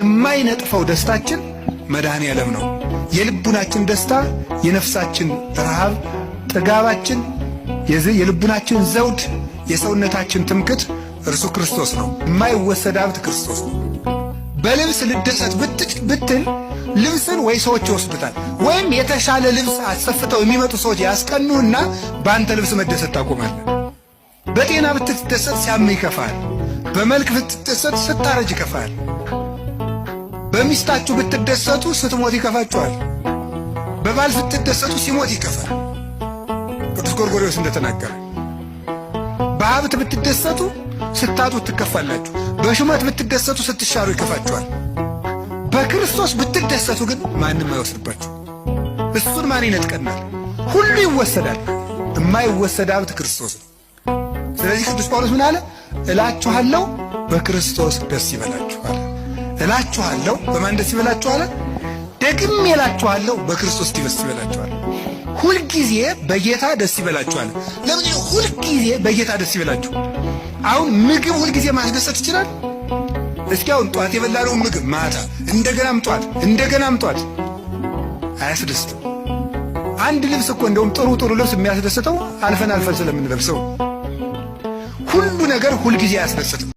የማይነጥፈው ደስታችን መድኃኔዓለም ነው። የልቡናችን ደስታ፣ የነፍሳችን ረሃብ፣ ጥጋባችን፣ የልቡናችን ዘውድ፣ የሰውነታችን ትምክት እርሱ ክርስቶስ ነው። የማይወሰድ ሀብት ክርስቶስ ነው። በልብስ ልደሰት ብትል ልብስን ወይ ሰዎች ይወስዱታል፣ ወይም የተሻለ ልብስ አሰፍተው የሚመጡ ሰዎች ያስቀኑና በአንተ ልብስ መደሰት ታቆማለህ። በጤና ብትደሰት ሲያም ይከፋል። በመልክ ብትደሰት ስታረጅ ይከፋል። በሚስታችሁ ብትደሰቱ ስትሞት ይከፋችኋል። በባል ብትደሰቱ ሲሞት ይከፋል። ቅዱስ ጎርጎርዮስ እንደተናገረ በሀብት ብትደሰቱ ስታጡ ትከፋላችሁ። በሹመት ብትደሰቱ ስትሻሩ ይከፋችኋል። በክርስቶስ ብትደሰቱ ግን ማንም አይወስድባችሁ። እሱን ማን ይነጥቀናል? ሁሉ ይወሰዳል። የማይወሰድ ሀብት ክርስቶስ ነው። ስለዚህ ቅዱስ ጳውሎስ ምን አለ? እላችኋለሁ በክርስቶስ ደስ ይበላችሁ አለ። እላችኋለሁ በማን ደስ ይበላችሁ አለ? ደግሜ እላችኋለሁ በክርስቶስ ደስ ይበላችሁ አለ። ሁልጊዜ በጌታ ደስ ይበላችሁ አለ። ለምን ሁልጊዜ በጌታ ደስ ይበላችሁ? አሁን ምግብ ሁልጊዜ ማስደሰት ይችላል? እስኪ አሁን ጧት የበላነው ምግብ ማታ እንደገናም ጧት አያስደስትም። አንድ ልብስ እኮ እንደውም ጥሩ ልብስ የሚያስደስተው አልፈን ስለምንለብሰው። ሁሉ ነገር ሁልጊዜ አያስደስትም።